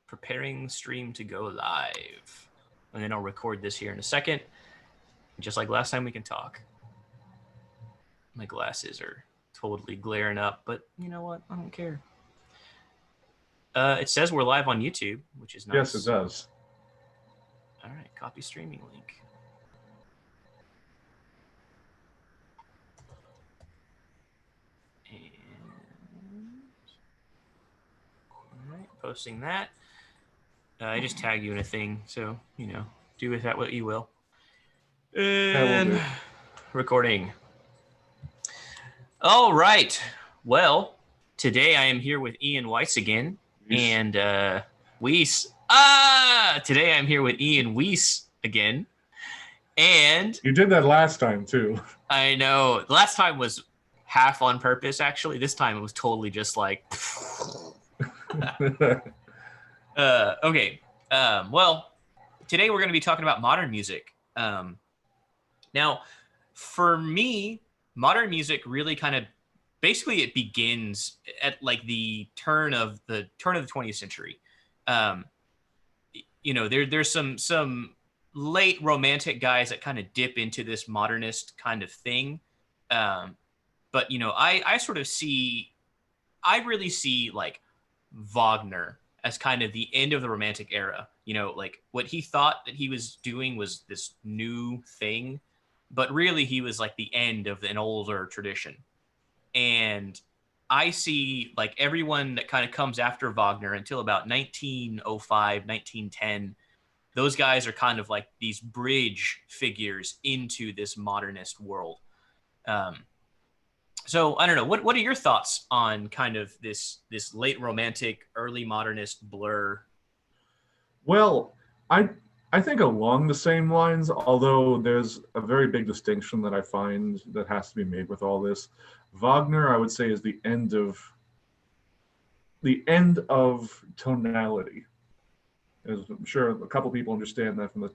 preparing the stream to go live. And then I'll record this here in a second. Just like last time, we can talk. My glasses are totally glaring up, but you know what? I don't care. It says we're live on YouTube, which is nice. Yes, it does. All right, copy streaming link. And all right, posting that. I just tag you in a thing, so do with that what you will. And recording. All right. Well, today I am here with Ian Weiss again, and Weiss. Today I'm here with Ian Weiss again, and you did that last time too. I know. Last time was half on purpose. Actually, this time it was totally just like. Okay. Well, today we're going to be talking about modern music. Now, for me, modern music really kind of basically it begins at like the turn of the 20th century. There's some late romantic guys that kind of dip into this modernist kind of thing. But I really see like Wagner as kind of the end of the romantic era. Like what he thought that he was doing was this new thing, but really he was like the end of an older tradition. And I see like everyone that kind of comes after Wagner until about 1905, 1910, those guys are kind of like these bridge figures into this modernist world. So I don't know. What are your thoughts on kind of this late romantic, early modernist blur? Well, I think along the same lines, although there's a very big distinction that I find that has to be made with all this. Wagner, I would say, is the end of tonality. As I'm sure a couple people understand that from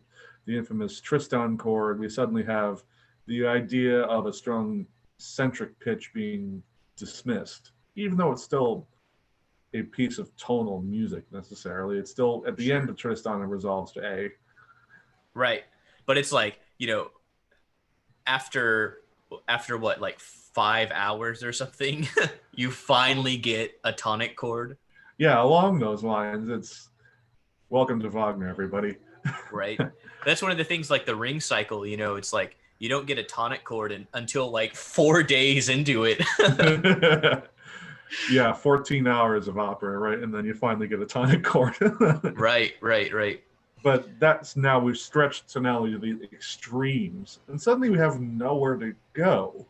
the infamous Tristan chord, we suddenly have the idea of a strong centric pitch being dismissed, even though it's still a piece of tonal music necessarily. It's still at the end of Tristan it resolves to A. Right. But it's like, after what, like 5 hours or something, you finally get a tonic chord. Yeah, along those lines, it's welcome to Wagner, everybody. Right. That's one of the things like the ring cycle, it's like you don't get a tonic chord until like 4 days into it. Yeah, 14 hours of opera, right? And then you finally get a tonic chord. Right. But we've stretched tonality to the extremes, and suddenly we have nowhere to go.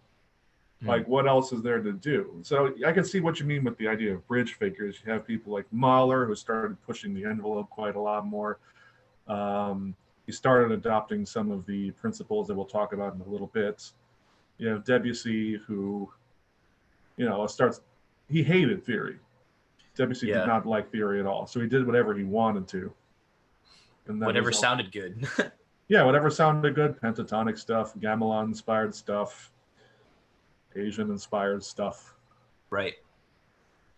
Like, what else is there to do? So I can see what you mean with the idea of bridge figures. You have people like Mahler, who started pushing the envelope quite a lot more. He started adopting some of the principles that we'll talk about in a little bit. You have Debussy, who, he hated theory. Debussy did not like theory at all, so he did whatever he wanted to. And whatever sounded good. Yeah, whatever sounded good. Pentatonic stuff, gamelan-inspired stuff, Asian-inspired stuff. Right.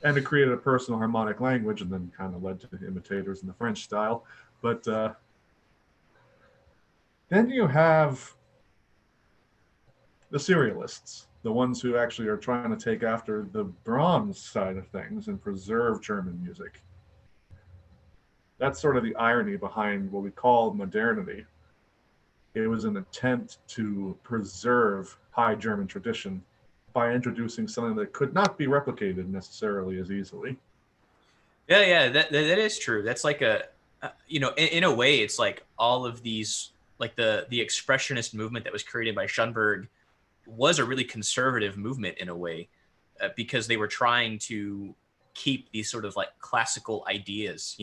And it created a personal harmonic language and then kind of led to imitators in the French style. But then you have the serialists, the ones who actually are trying to take after the Brahms side of things and preserve German music. That's sort of the irony behind what we call modernity. It was an attempt to preserve high German tradition by introducing something that could not be replicated necessarily as easily. Yeah, that is true. That's like in a way, it's like all of these, like the expressionist movement that was created by Schoenberg was a really conservative movement in a way, because they were trying to keep these sort of like classical ideas,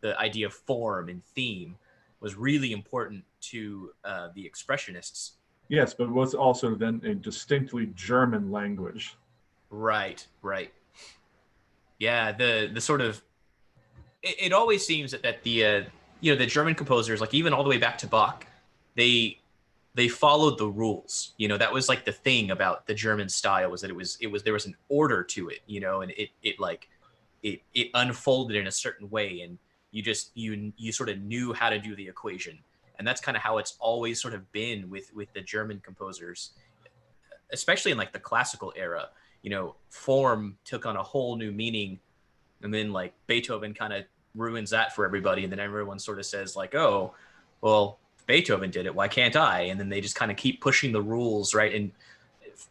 the idea of form and theme was really important to the expressionists. Yes, but it was also then a distinctly German language. Right. Yeah, the sort of it always seems that the the German composers, like even all the way back to Bach, they followed the rules. That was like the thing about the German style, was that it was there was an order to it, and it unfolded in a certain way, and you sort of knew how to do the equation. And that's kind of how it's always sort of been with the German composers, especially in like the classical era. Form took on a whole new meaning, and then like Beethoven kind of ruins that for everybody, and then everyone sort of says like, oh, well, if Beethoven did it, why can't I? And then they just kind of keep pushing the rules, right, and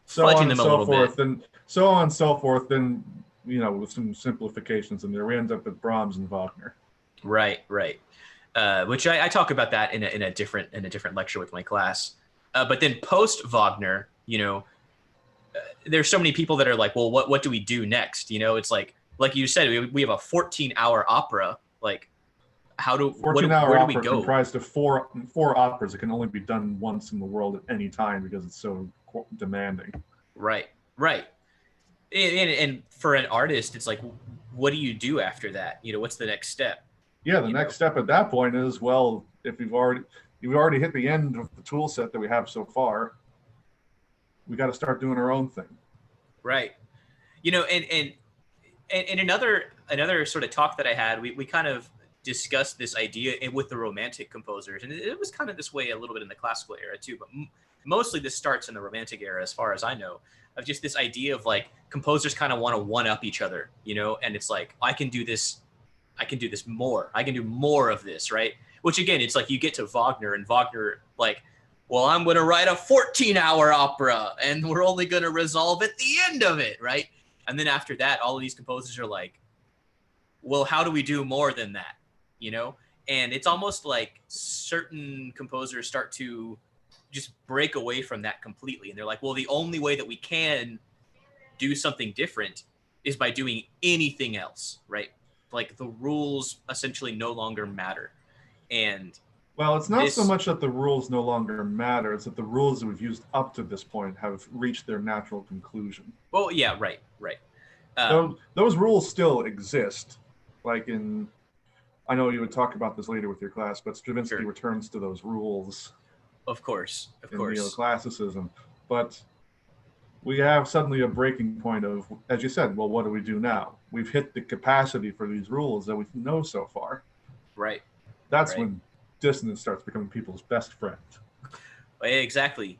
so on fudging and them a so little forth, bit. and so on and so forth. Then with some simplifications in there, we end up with Brahms and Wagner. Right. Which I talk about that in a different lecture with my class. But then post Wagner, there's so many people that are like, well, what do we do next? It's like you said, we have a 14-hour opera. Like, 14-hour where do we opera go? comprised of four operas that can only be done once in the world at any time because it's so demanding. Right. And for an artist, it's like, what do you do after that? What's the next step? Yeah, the next step at that point is, well, if you've already hit the end of the tool set that we have so far, we got to start doing our own thing. Right. And another sort of talk that I had, we kind of discussed this idea with the Romantic composers, and it was kind of this way a little bit in the classical era too, but mostly this starts in the Romantic era, as far as I know, of just this idea of like composers kind of want to one up each other, and it's like, I can do this more, I can do more of this, right? Which again, it's like you get to Wagner, and Wagner like, well, I'm going to write a 14-hour opera, and we're only going to resolve at the end of it, right? And then after that, all of these composers are like, well, how do we do more than that? And it's almost like certain composers start to just break away from that completely. And they're like, well, the only way that we can do something different is by doing anything else, right? Like the rules essentially no longer matter. And well, it's not so much that the rules no longer matter, it's that the rules that we've used up to this point have reached their natural conclusion. Well, yeah, right. Those rules still exist. Like I know you would talk about this later with your class, but Stravinsky returns to those rules. Of course. In neoclassicism. But we have suddenly a breaking point of, as you said, well, what do we do now? We've hit the capacity for these rules that we know so far. Right. That's when dissonance starts becoming people's best friend. Exactly.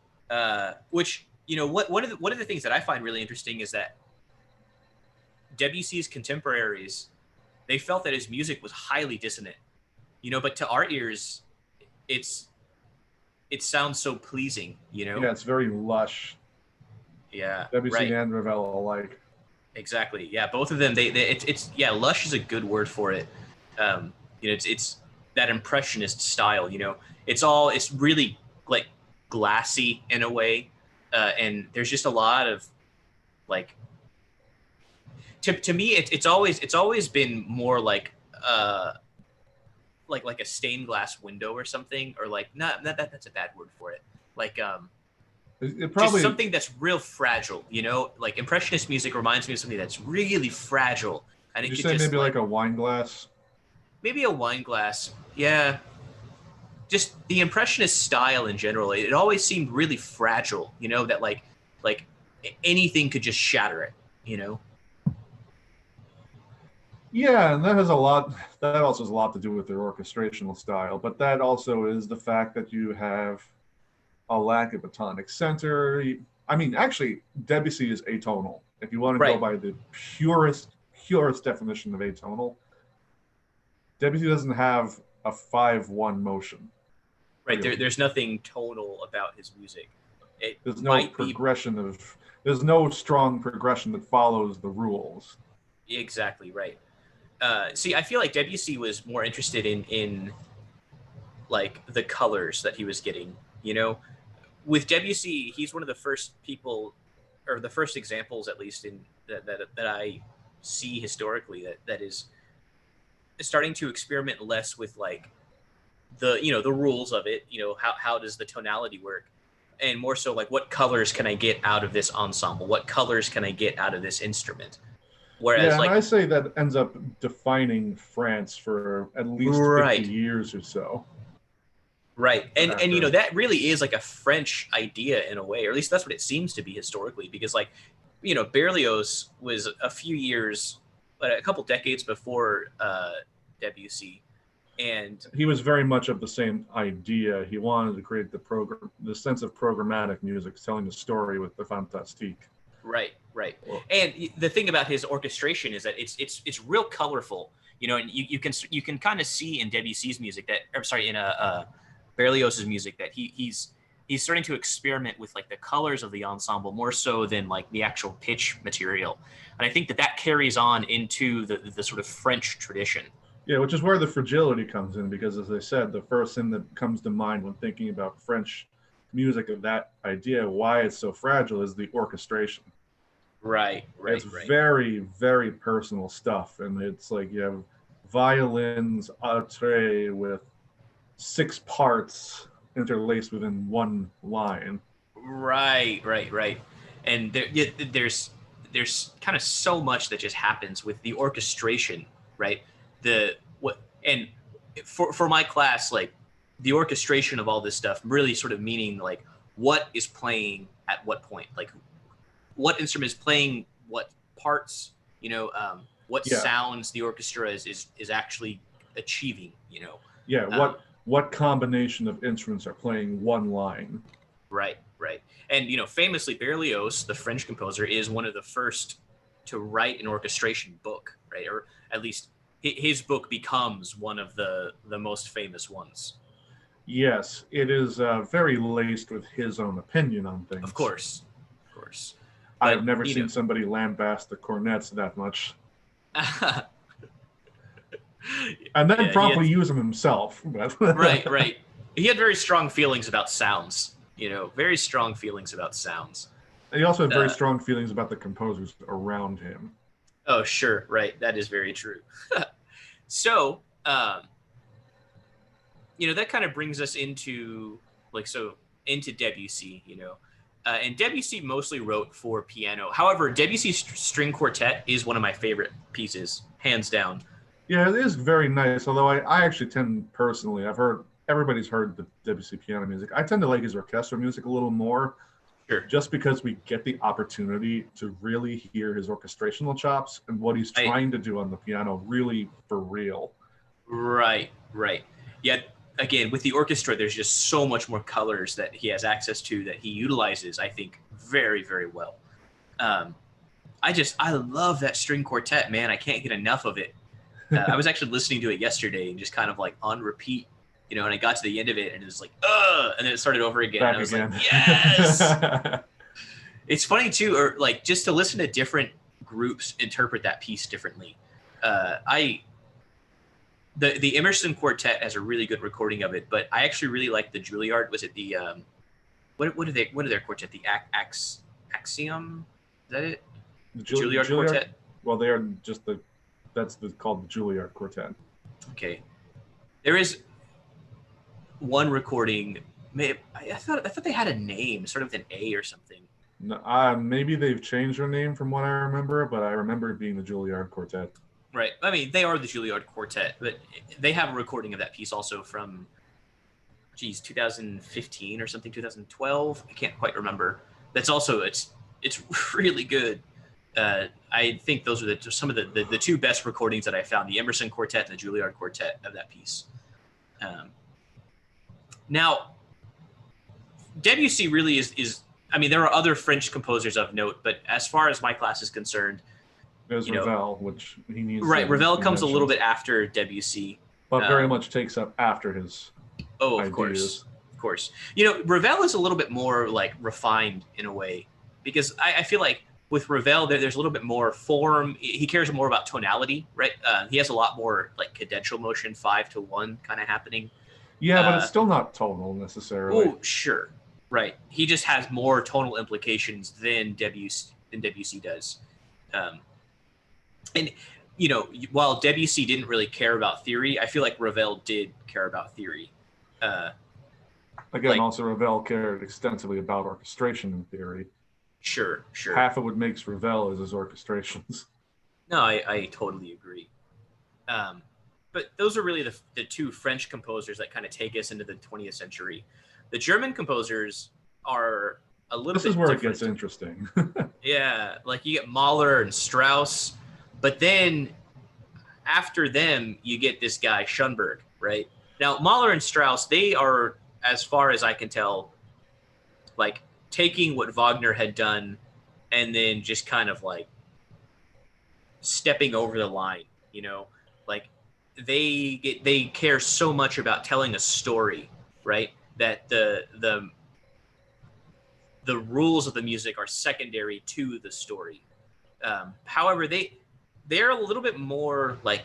Which, one of the things that I find really interesting is that Debussy's contemporaries, they felt that his music was highly dissonant, but to our ears, it sounds so pleasing, Yeah, it's very lush. Yeah. Debussy and Ravel alike. Exactly. Yeah, both of them. It's lush is a good word for it. It's that impressionist style. It's really like glassy in a way, and there's just a lot of like. To me, it's always been more like a stained glass window or something, or like that's a bad word for it. Like it probably just something that's real fragile. Like impressionist music reminds me of something that's really fragile, and you say maybe like a wine glass. Maybe a wine glass, yeah. Just the impressionist style in general, it always seemed really fragile. That like anything could just shatter it. Yeah, and that also has a lot to do with their orchestrational style, but that also is the fact that you have a lack of a tonic center. I mean, actually, Debussy is atonal. If you want to go by the purest definition of atonal, Debussy doesn't have a 5/1 motion. Right, really. There's nothing tonal about his music. There's no progression there's no strong progression that follows the rules. Exactly, right. See, I feel like Debussy was more interested in like the colors that he was getting. With Debussy, he's one of the first people, or the first examples, at least in that I see historically, that is starting to experiment less with like the rules of it. How does the tonality work, and more so like what colors can I get out of this ensemble? What colors can I get out of this instrument? Whereas, and I say that ends up defining France for at least 50 years or so. Right. And that really is like a French idea in a way, or at least that's what it seems to be historically, because like, Berlioz was a couple decades before Debussy, and he was very much of the same idea. He wanted to create the sense of programmatic music, telling the story with the fantastique. right. Well, And the thing about his orchestration is that it's real colorful, you know, and you can kind of see in Debussy's music that, I'm sorry, in Berlioz's music that he's starting to experiment with like the colors of the ensemble more so than like the actual pitch material, and I think that carries on into the sort of French tradition. yeah, which is where the fragility comes in, because as I said, the first thing that comes to mind when thinking about French music of that idea, why it's so fragile, is the orchestration. Right. It's very, very personal stuff, and it's like you have violins outre with 6 parts interlaced within one line. Right. And there's kind of so much that just happens with the orchestration, right? And for my class, like the orchestration of all this stuff really sort of meaning like what is playing at what point, like what instrument is playing what parts, you know, what sounds the orchestra is actually achieving, you know. Yeah, what combination of instruments are playing one line? Right. And, you know, famously, Berlioz, the French composer, is one of the first to write an orchestration book, right? Or at least his book becomes one of the most famous ones. Yes, it is very laced with his own opinion on things. Of course. I've never seen somebody lambast the cornets that much. And then promptly use them himself. Right. He had very strong feelings about sounds, you know, very strong feelings about sounds. And he also had very strong feelings about the composers around him. Oh, sure. Right. That is very true. So, you know, that kind of brings us into into Debussy, you know. And Debussy mostly wrote for piano. However, Debussy's string quartet is one of my favorite pieces, hands down. Yeah, it is very nice. Although I actually tend personally, everybody's heard the Debussy piano music. I tend to like his orchestral music a little more. Sure. Just because we get the opportunity to really hear his orchestrational chops and what he's trying to do on the piano really for real. Right. Yet again, with the orchestra, there's just so much more colors that he has access to that he utilizes, I think, very, very well. I love that string quartet, man. I can't get enough of it. I was actually listening to it yesterday and just kind of like on repeat, you know, and I got to the end of it and it was like, and then it started over again. And I was like, yes. It's funny too, or like just to listen to different groups interpret that piece differently. The Emerson Quartet has a really good recording of it, but I actually really like the Juilliard. Was it the what are their quartet? The Axiom? Is that it? The Juilliard Quartet? Well, they are just called the Juilliard Quartet. Okay. There is one recording. I thought they had a name, sort of an A or something. No, maybe they've changed their name from what I remember, but I remember it being the Juilliard Quartet. Right. I mean, they are the Juilliard Quartet, but they have a recording of that piece also from, 2015 or something, 2012. I can't quite remember. That's also it's really good. I think those are some of the two best recordings that I found: the Emerson Quartet and the Juilliard Quartet of that piece. Now, Debussy really is. I mean, there are other French composers of note, but as far as my class is concerned, there's Ravel, which he needs. Right, Ravel comes a little bit after Debussy, but very much takes up after his. Oh, of ideas. course. You know, Ravel is a little bit more like refined in a way, because I feel like with Ravel, there's a little bit more form. He cares more about tonality, right? He has a lot more like cadential motion, 5-1 kind of happening. Yeah, but it's still not tonal necessarily. Oh, sure. Right. He just has more tonal implications than Debussy does. And, you know, while Debussy didn't really care about theory, I feel like Ravel did care about theory. Again, also Ravel cared extensively about orchestration in theory. Sure. Half of what makes Ravel is his orchestrations. No, I totally agree. But those are really the two French composers that kind of take us into the 20th century. The German composers are a little bit This is where different. it gets interesting. Yeah, like you get Mahler and Strauss, but then after them, you get this guy Schoenberg, right? Now, Mahler and Strauss, they are, as far as I can tell, like taking what Wagner had done and then just kind of like stepping over the line, you know, like they care so much about telling a story, right? That the rules of the music are secondary to the story. However, they're a little bit more like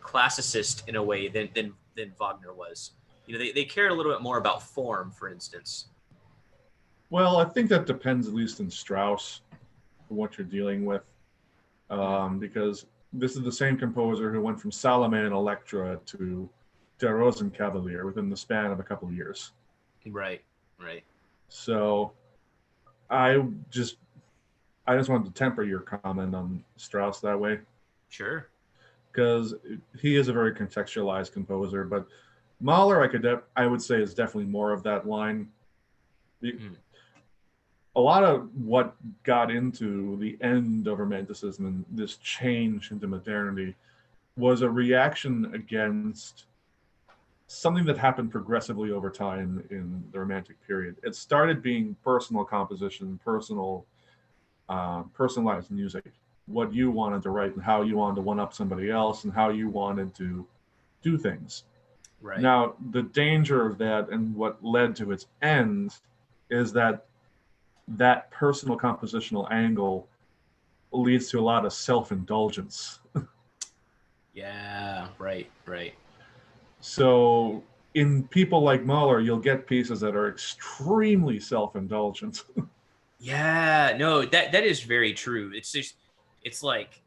classicist in a way than Wagner was. You know, they cared a little bit more about form, for instance. Well, I think that depends, at least in Strauss, what you're dealing with, because this is the same composer who went from Salome and Electra to Der Rosenkavalier within the span of a couple of years. Right, right. So I just I just wanted to temper your comment on Strauss that way, Sure. because he is a very contextualized composer. But Mahler, I would say, is definitely more of that line. Mm. A lot of what got into the end of Romanticism and this change into modernity was a reaction against something that happened progressively over time in the Romantic period. It started being personal composition, personalized music, what you wanted to write and how you wanted to one up somebody else and how you wanted to do things. Right. Now, the danger of that and what led to its end is that personal compositional angle leads to a lot of self-indulgence. Yeah, right, right. So in people like Mahler, you'll get pieces that are extremely self-indulgent. Yeah, no, that is very true. It's just, it's like,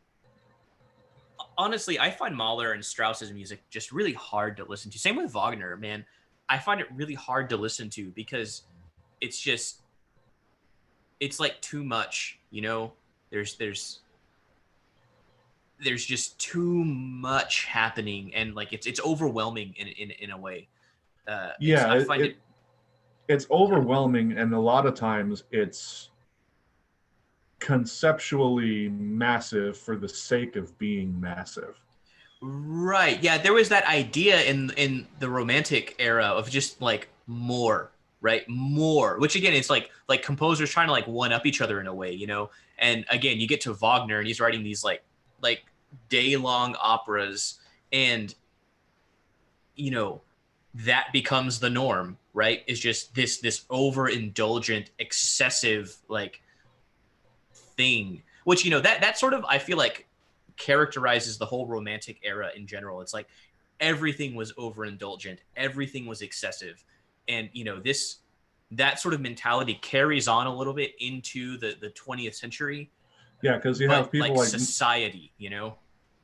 honestly, I find Mahler and Strauss's music just really hard to listen to. Same with Wagner, man. I find it really hard to listen to because it's just, it's like too much, you know? There's there's there's just too much happening, and like it's overwhelming in a way. It's Yeah, I find it. it's overwhelming, and a lot of times it's conceptually massive for the sake of being massive. Right. Yeah, there was that idea in the romantic era of just like more, right? More, which again it's like composers trying to like one up each other in a way, you know? And again, you get to Wagner and he's writing these like day-long operas, and you know, that becomes the norm, right? Is just this overindulgent, excessive like thing, which you know that sort of I feel like characterizes the whole romantic era in general. It's like everything was overindulgent, everything was excessive, and you know that sort of mentality carries on a little bit into the 20th century. Yeah, because you have But people like like society, you know.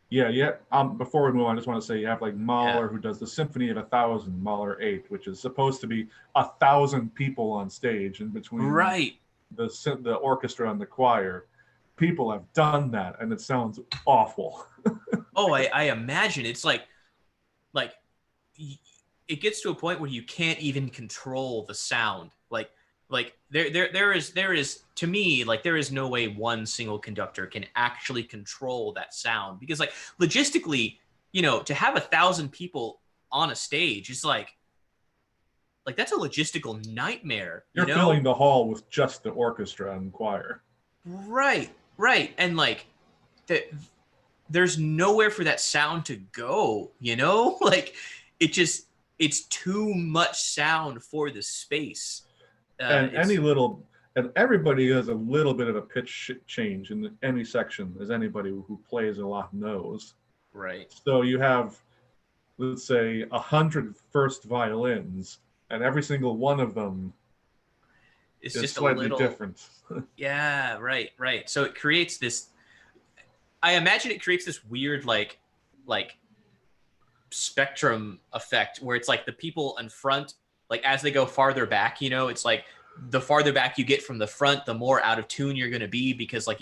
yeah. Before we move on, I just want to say you have like Yeah. Mahler, who does the Symphony of 1,000, Mahler 8, which is supposed to be 1,000 people on stage, and between Right. the orchestra and the choir, people have done that, and it sounds awful. Oh, I imagine it's like it gets to a point where you can't even control the sound. Like there is to me like there is no way one single conductor can actually control that sound, because like logistically, you know, to have 1,000 people on a stage is like that's a logistical nightmare, you You're know? filling the hall with just the orchestra and choir. Right, right. And like the, there's nowhere for that sound to go, you know? Like it just it's too much sound for the space. And It's everybody has a little bit of a pitch change in any section, as anybody who plays a lot knows. right. So you have, let's say, 100 first violins, and every single one of them It's is just a slightly little, different. yeah, right, right. So it creates this, I imagine it creates this weird like spectrum effect where it's like the people in front, like as they go farther back, you know, it's like the farther back you get from the front, the more out of tune you're going to be, because like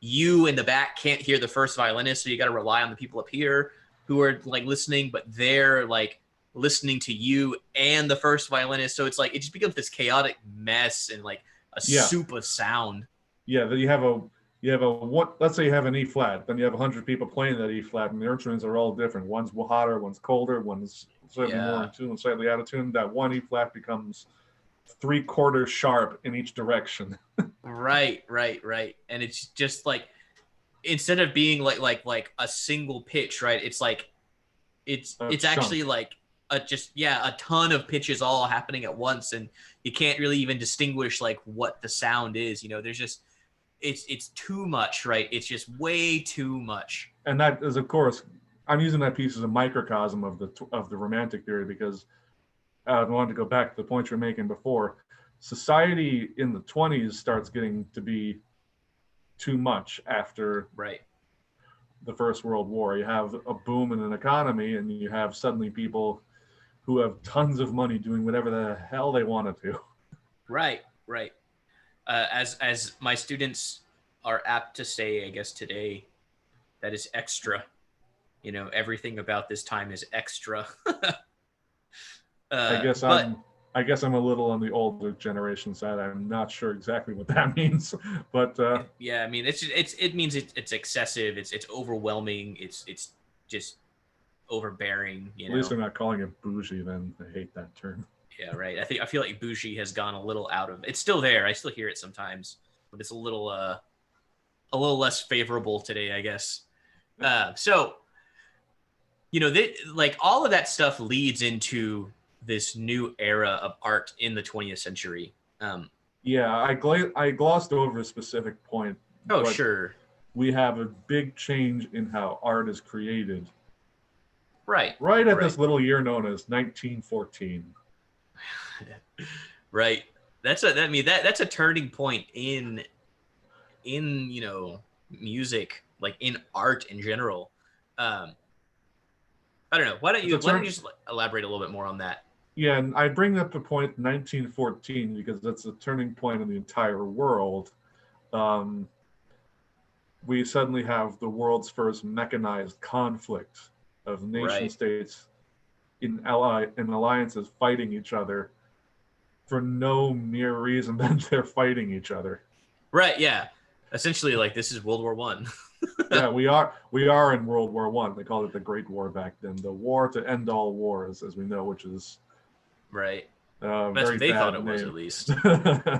you in the back can't hear the first violinist, so you got to rely on the people up here who are like listening, but they're like listening to you and the first violinist, so it's like it just becomes this chaotic mess and like a Yeah, soup of sound. yeah. Then you have let's say you have an E flat, then you have 100 people playing that E flat, and the instruments are all different. One's hotter, one's colder, one's slightly more in tune, and slightly out of tune. That one E flat becomes 3/4 sharp in each direction. Right. And it's just like, instead of being like a single pitch, right? It's like it's actually like a ton of pitches all happening at once, and you can't really even distinguish like what the sound is. There's just it's too much, right? It's just way too much. And that is, of course, I'm using that piece as a microcosm of the Romantic theory, because I wanted to go back to the point you were making before. Society in the 20s starts getting to be too much after the First World War. You have a boom in an economy, and you have suddenly people who have tons of money doing whatever the hell they want to do. Right. As my students are apt to say, I guess today, that is extra. Everything about this time is extra. I guess I'm a little on the older generation side. I'm not sure exactly what that means, but yeah, I mean, it means it's excessive. It's overwhelming. It's just overbearing. At least they're not calling it bougie. Then I hate that term. Yeah, right. I feel like bougie has gone a little out of. It's still there. I still hear it sometimes, but it's a little less favorable today, I guess. So, like all of that stuff leads into this new era of art in the 20th century. Yeah, I glossed over a specific point. Oh, sure. We have a big change in how art is created. Right. Right at this little year known as 1914. Right. That's a turning point in music, like in art in general. I don't know. Why don't you just elaborate a little bit more on that? Yeah, and I bring up the point 1914 because that's a turning point in the entire world. We suddenly have the world's first mechanized conflict of nation states in alliances fighting each other for no mere reason than they're fighting each other. Right. Yeah. Essentially, like, this is World War One. Yeah, we are in World War One. They called it the Great War back then, the war to end all wars, as we know, which is right. That's what they thought it was, at least.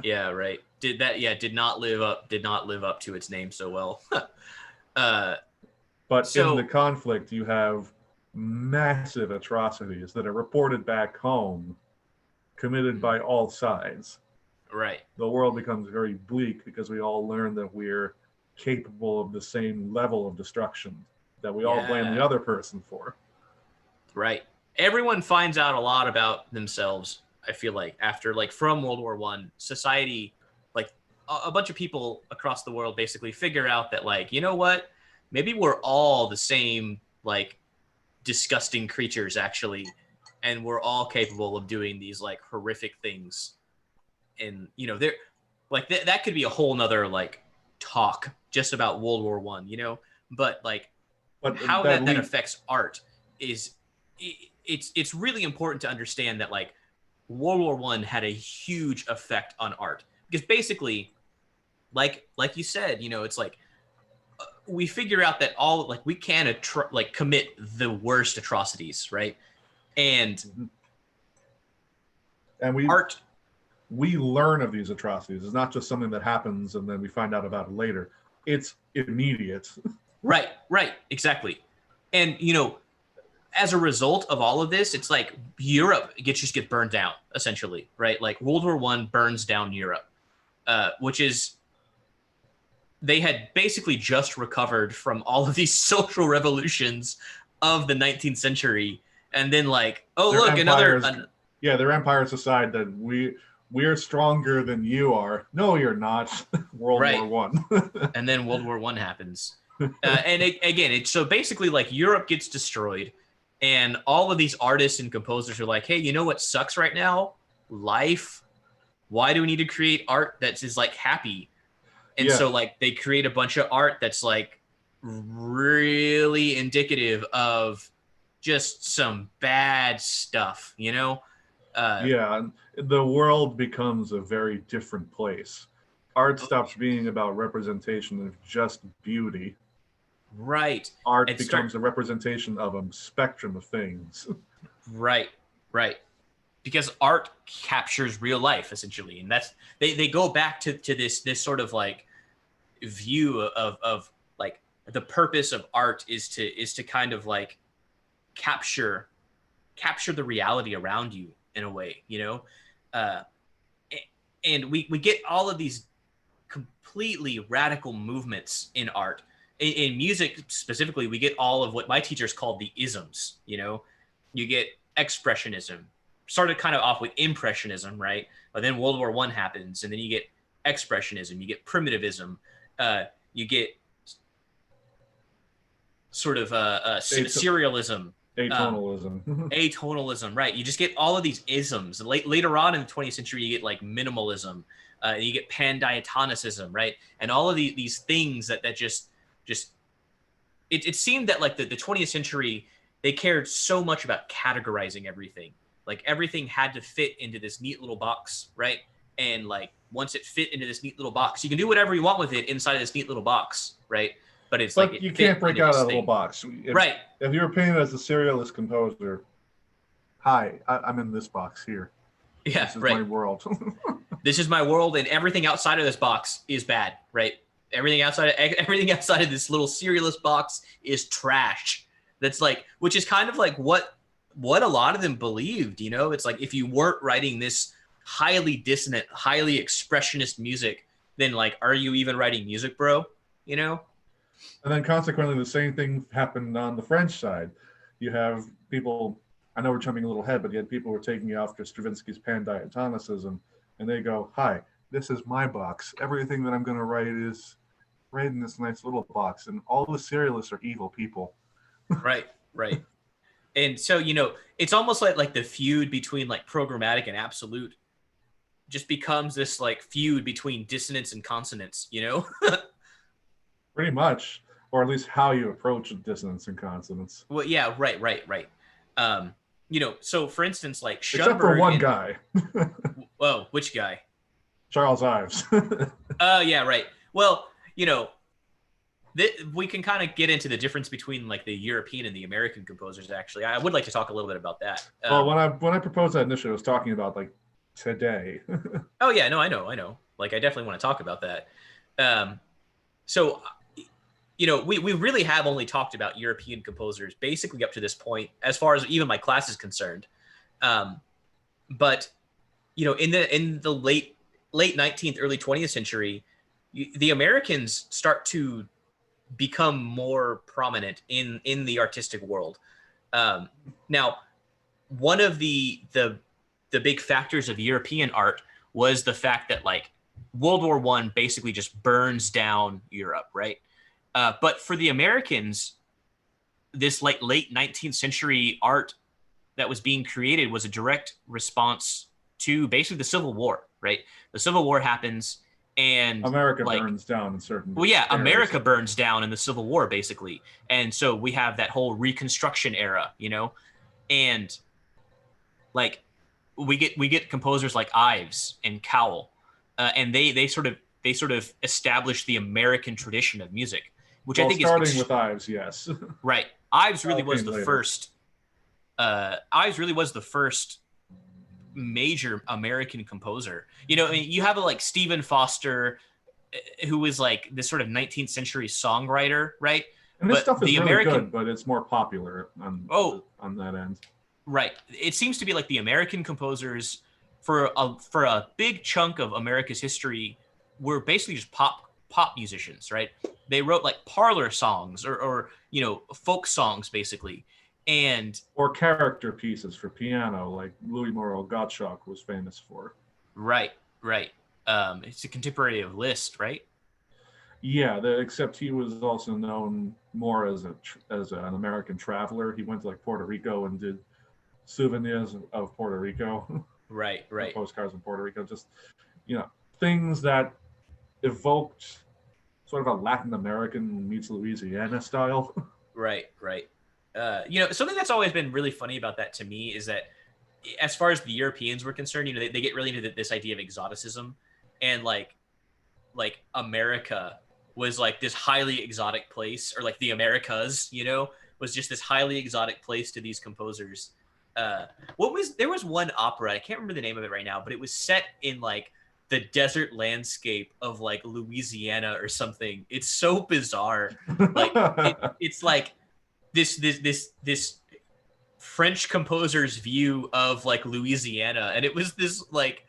Yeah. Right. Did not live up to its name so well. But in the conflict, you have massive atrocities that are reported back home, committed by all sides. Right. The world becomes very bleak because we all learn that we're capable of the same level of destruction that we all blame the other person for. Right. Everyone finds out a lot about themselves, I feel like, after, like, from World War One. Society, like, a bunch of people across the world basically figure out that, like, you know what? Maybe we're all the same, like, disgusting creatures, actually, and we're all capable of doing these, like, horrific things. And they're like that could be a whole nother, like, talk just about World War One, but how that affects art is it's really important to understand that, like, World War One had a huge effect on art, because basically, like you said, it's like we figure out that we can commit the worst atrocities, right? And we learn of these atrocities. It's not just something that happens and then we find out about it later. It's immediate. Right, exactly. And, as a result of all of this, it's like Europe just gets burned down, essentially, right? Like, World War One burns down Europe, which is, they had basically just recovered from all of these social revolutions of the 19th century. And then, like, their empires decide that we're stronger than you are. No, you're not. World War One. And then World War One happens. So basically, like, Europe gets destroyed, and all of these artists and composers are like, hey, you know what sucks right now? Life. Why do we need to create art that is, like, happy? And so, like, they create a bunch of art that's, like, really indicative of just some bad stuff, the world becomes a very different place. art stops being about representation of just beauty. Right. Art And becomes a representation of a spectrum of things. right, right. Because art captures real life essentially, and that's they go back to this sort of like view of like the purpose of art is to kind of like capture the reality around you in a way, you know. uh and we get all of these completely radical movements in art. In music specifically, we get all of what my teachers called the isms. You know, you get expressionism, started kind of off with impressionism, right? But then World War One happens, and then you get expressionism, you get primitivism, you get sort of serialism, Atonalism. atonalism, right? You just get all of these isms. And later on in the 20th century, you get like minimalism, you get pandiatonicism, right? And all of these things that just it seemed that like the 20th century, they cared so much about categorizing everything. Like everything had to fit into this neat little box, right? And like once it fit into this neat little box, you can do whatever you want with it inside of this neat little box, right? But it's but like you can't break out of that little box. Right. If you're painted as a serialist composer, hi, I'm in this box here. Yeah, this is right. my world. This is my world, and everything outside of this box is bad, right? Everything outside of this little serialist box is trash. That's like, which is kind of like what a lot of them believed, you know? It's like if you weren't writing this highly dissonant, highly expressionist music, then like, are you even writing music, bro? You know? And then consequently, the same thing happened on the French side. You have people, I know we're jumping a little ahead, but you had people who were taking you after Stravinsky's pandiatonicism, and they go, hi, this is my box. Everything that I'm going to write is right in this nice little box. And all the serialists are evil people. Right, right. And so, you know, it's almost like the feud between like programmatic and absolute just becomes this like feud between dissonance and consonance, you know? Pretty much. Or at least how you approach dissonance and consonance. Well, yeah, right. You know, so for instance, like Schoenberg. Except for one guy. Oh, which guy? Charles Ives. Oh, yeah, right. Well, you know, we can kind of get into the difference between like the European and the American composers. Actually, I would like to talk a little bit about that. Well, when I proposed that initially, I was talking about like today. Oh yeah, no, I know. Like, I definitely want to talk about that. So, you know, we really have only talked about European composers basically up to this point, as far as even my class is concerned. But you know, in the late 19th, early 20th century, the Americans start to become more prominent in the artistic world. Now, one of the big factors of European art was the fact that like World War I basically just burns down Europe, right? But for the Americans, this like late 19th century art that was being created was a direct response to basically the Civil War, right? The Civil War happens, and America like, burns down in certain. Well, yeah, areas. America burns down in the Civil War, basically, and so we have that whole Reconstruction era, you know, and like we get composers like Ives and Cowell, and they sort of establish the American tradition of music, which I think starting is with Ives, yes. Right. Ives really was the later. first. Ives really was the first major American composer. You know, you have like Stephen Foster, who was like this sort of 19th century songwriter, right? And this But stuff is the really American- good, but it's more popular on that end. Right. It seems to be like the American composers for a big chunk of America's history were basically just pop musicians, right? They wrote like parlor songs or you know, folk songs basically. And or character pieces for piano, like Louis Moreau Gottschalk was famous for. Right. It's a contemporary of Liszt, right? Yeah, except he was also known more as an American traveler. He went to like Puerto Rico and did souvenirs of Puerto Rico. Right. Postcards of Puerto Rico, just, you know, things that evoked sort of a Latin American meets Louisiana style. Right. You know, something that's always been really funny about that to me is that as far as the Europeans were concerned, you know, they get really into this idea of exoticism, and like like America was like this highly exotic place, or like the Americas, was just this highly exotic place to these composers. There was one opera, I can't remember the name of it right now, but it was set in like the desert landscape of like Louisiana or something. It's so bizarre. Like it's like this French composer's view of like Louisiana, and it was this like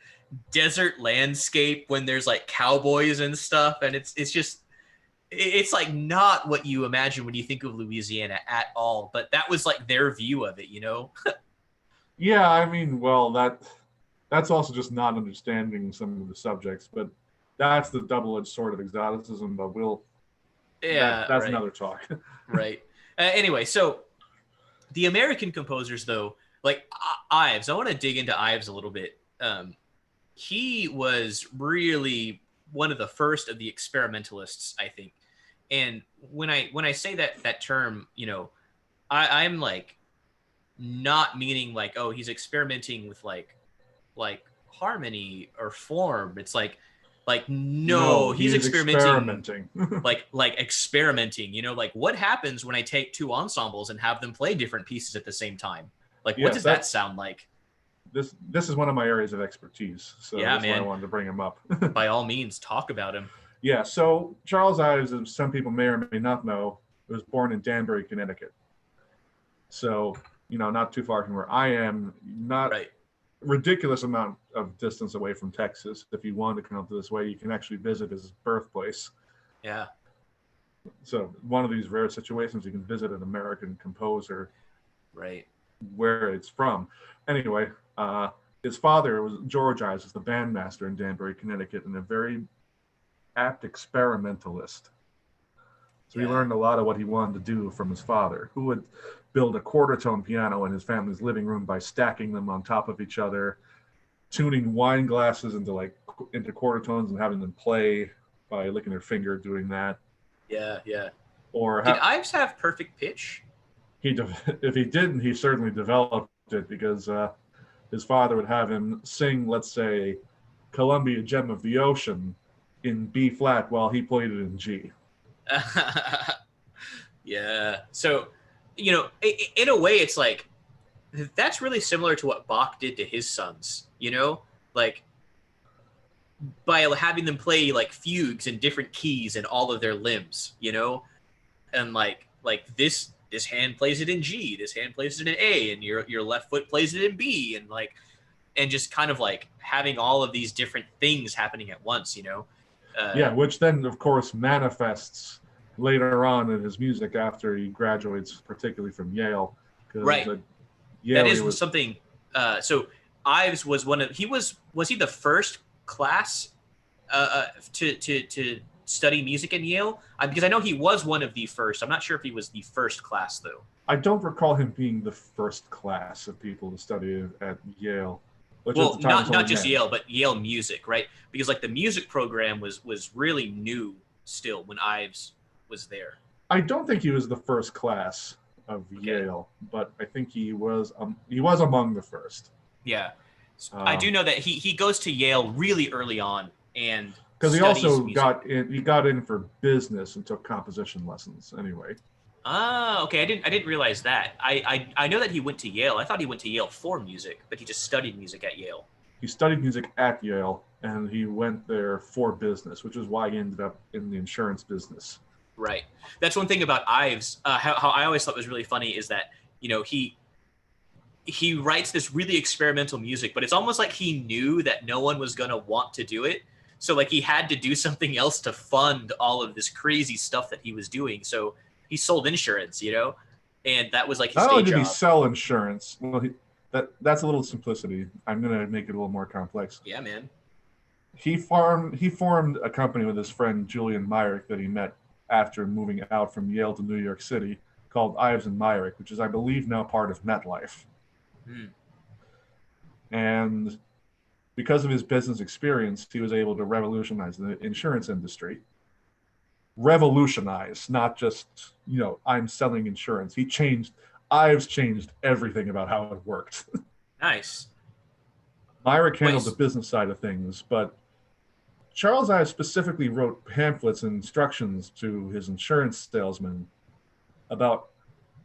desert landscape when there's like cowboys and stuff, and it's like not what you imagine when you think of Louisiana at all, but that was like their view of it. Yeah, I mean, well, that's also just not understanding some of the subjects, but that's the double-edged sword of exoticism. But Yeah, that's right. another talk. Right. Anyway, so the American composers, though, like Ives, I want to dig into Ives a little bit. He was really one of the first of the experimentalists, I think. And when I say that term, I'm like not meaning like, oh, he's experimenting with like harmony or form. It's like no, he's experimenting like experimenting, like what happens when I take two ensembles and have them play different pieces at the same time? Like, what does that sound like? This is one of my areas of expertise, so yeah, that's man. why I wanted to bring him up. By all means, talk about him. Yeah, so Charles Ives, as some people may or may not know, was born in Danbury, Connecticut. So, not too far from where I am, not right. Ridiculous amount of distance away from Texas. If you want to come up this way, you can actually visit his birthplace. Yeah. So one of these rare situations, you can visit an American composer, right, where it's from. Anyway, his father was George Ives, the bandmaster in Danbury, Connecticut, and a very apt experimentalist. So he learned a lot of what he wanted to do from his father, who would build a quarter tone piano in his family's living room by stacking them on top of each other, tuning wine glasses into quarter tones and having them play by licking their finger doing that. Yeah. Or did Ives have perfect pitch? If he didn't, he certainly developed it, because his father would have him sing, let's say, Columbia Gem of the Ocean in B flat while he played it in G. Yeah. So, in a way, it's like that's really similar to what Bach did to his sons, like by having them play like fugues in different keys in all of their limbs, and like this hand plays it in G, this hand plays it in A, and your left foot plays it in B, and just kind of like having all of these different things happening at once, which then of course manifests later on in his music after he graduates, particularly from Yale. Right. That is something. So Ives was was he the first class to study music in Yale? Because I know he was one of the first. I'm not sure if he was the first class though. I don't recall him being the first class of people to study at Yale. Well, not just Yale, but Yale music, right? Because like the music program was really new still when Ives was there. I don't think he was the first class of Yale, but I think he was among the first. Yeah. I do know that he goes to Yale really early on, and because he also got in for business and took composition lessons anyway. Ah, okay. I didn't realize that. I know that he went to Yale. I thought he went to Yale for music, but he just studied music at Yale. He studied music at Yale, and he went there for business, which is why he ended up in the insurance business. Right. That's one thing about Ives. How I always thought was really funny is that he writes this really experimental music, but it's almost like he knew that no one was gonna want to do it. So like he had to do something else to fund all of this crazy stuff that he was doing. So he sold insurance, and that was like his day job. Not only did he sell insurance, well, that's a little simplicity. I'm gonna make it a little more complex. Yeah, man. He formed a company with his friend Julian Myrick that he met after moving out from Yale to New York City, called Ives and Myrick, which is, I believe, now part of MetLife. And because of his business experience, he was able to revolutionize the insurance industry. Revolutionize, not just, I'm selling insurance. Ives changed everything about how it worked. Nice. Myrick handled the business side of things, but Charles Ives specifically wrote pamphlets and instructions to his insurance salesman about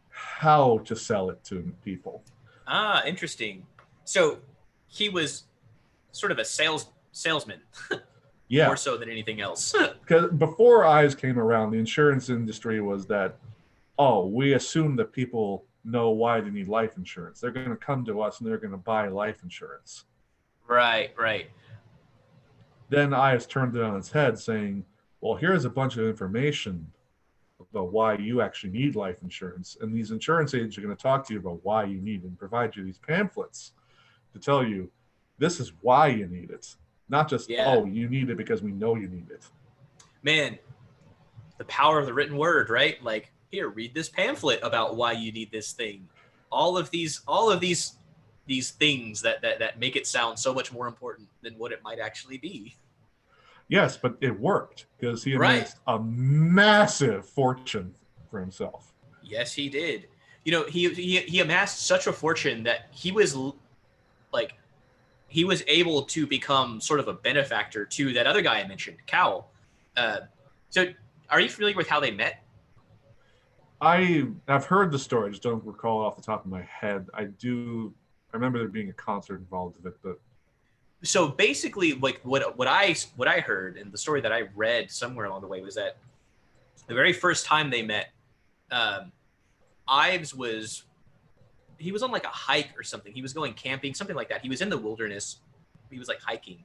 how to sell it to people. Ah, interesting. So he was sort of a salesman more Yeah, so than anything else. because before Ives came around, the insurance industry was that, oh, we assume that people know why they need life insurance. They're going to come to us and they're going to buy life insurance. Right, right. Then Ives turned it on its head, saying, well, here's a bunch of information about why you actually need life insurance. And these insurance agents are going to talk to you about why you need it and provide you these pamphlets to tell you this is why you need it. Not just, Yeah. oh, you need it because we know you need it. Man, the power of the written word, right? Like, here, read this pamphlet about why you need this thing. All of these things that make it sound so much more important than what it might actually be. Yes, but it worked because he Right. amassed a massive fortune for himself. Yes, he did. You know, he amassed such a fortune that he was like he was able to become sort of a benefactor to that other guy I mentioned, Cowell. So, are you familiar with how they met? I've heard the story, I just don't recall off the top of my head. I remember there being a concert involved with it, but So basically, like what I heard and the story that I read somewhere along the way was that the very first time they met, um, Ives was on like a hike or something. He was going camping, something like that. He was in the wilderness. He was like hiking,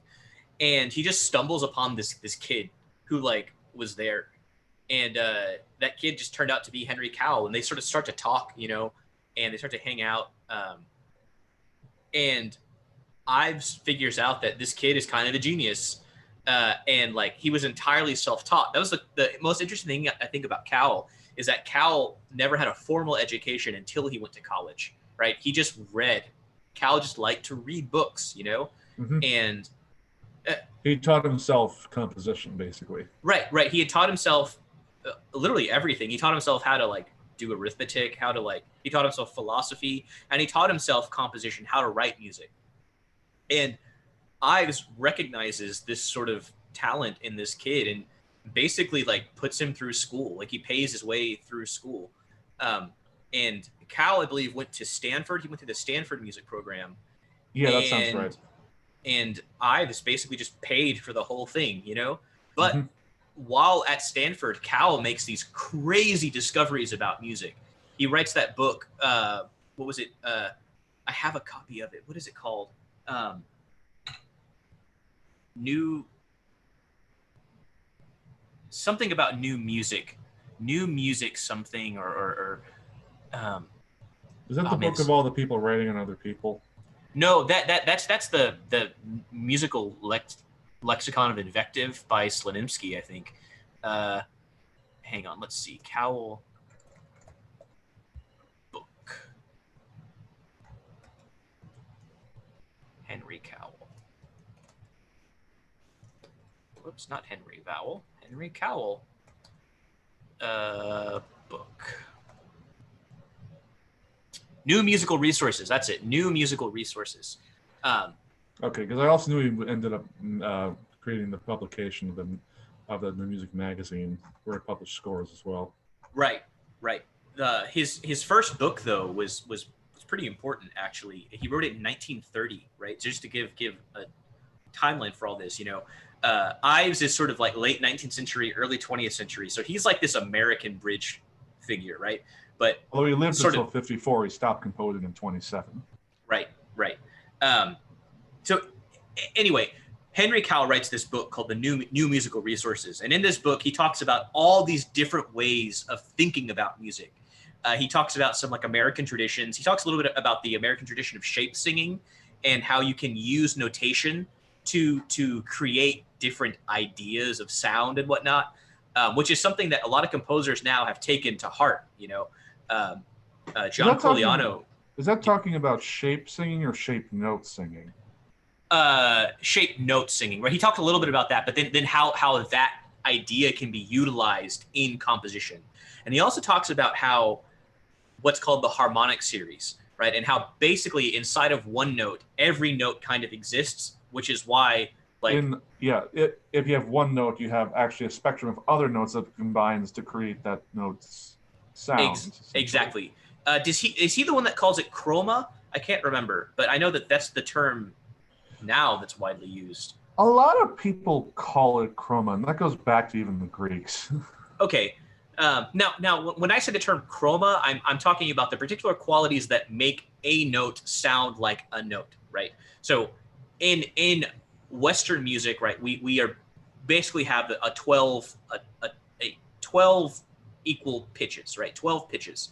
and he just stumbles upon this kid who like was there, and that kid just turned out to be Henry Cowell, and they sort of start to talk, you know, and they start to hang out, and Ives figures out that this kid is kind of a genius, and like he was entirely self-taught. That was the most interesting thing I think about Cowell is that Cowell never had a formal education until he went to college. Right? He just read. Cowell just liked to read books, you know, and he taught himself composition basically. Right. He had taught himself literally everything. He taught himself how to like do arithmetic, how to like. He taught himself philosophy, and he taught himself composition, how to write music. And Ives recognizes this sort of talent in this kid and basically like puts him through school. Like he pays his way through school. And Cal, I believe, went to Stanford. He went to the Stanford music program. Yeah, that sounds right. And Ives basically just paid for the whole thing, you know? But while at Stanford, Cal makes these crazy discoveries about music. He writes that book. What was it? I have a copy of it. What is it called? Something about new music something or is that the book of all the people writing on other people? No, that's the musical lexicon of invective by Slonimsky, I think. Hang on, let's see. Cowell book. Henry Cowell. Whoops, not Henry Vowell. Henry Cowell. Book. New musical resources. That's it. New musical resources. Okay, because I also knew he ended up creating the publication of the New Music magazine, where he published scores as well. Right. His first book though was pretty important actually. He wrote it in 1930. Right, just to give a timeline for all this, you know. Ives is sort of like late 19th century, early 20th century. So he's like this American bridge figure, right? But although he lived until 54, he stopped composing in 27. Right. So anyway, Henry Cowell writes this book called The New Musical Resources. And in this book, he talks about all these different ways of thinking about music. He talks about some like American traditions. He talks a little bit about the American tradition of shape singing and how you can use notation to create different ideas of sound and whatnot, which is something that a lot of composers now have taken to heart, you know. John Coliano. Is that talking about shape singing or shape note singing? Shape note singing, right? He talked a little bit about that, but then how that idea can be utilized in composition. And he also talks about how what's called the harmonic series, right? And how basically inside of one note, every note kind of exists, which is why Like if you have one note, you have actually a spectrum of other notes that combines to create that note's sound. Exactly. Is he the one that calls it chroma? I can't remember, but I know that that's the term now that's widely used. A lot of people call it chroma, and that goes back to even the Greeks. Okay. Now, when I say the term chroma, I'm talking about the particular qualities that make a note sound like a note, right? So, in Western music, right, we are basically have a 12 equal pitches, right? 12 pitches,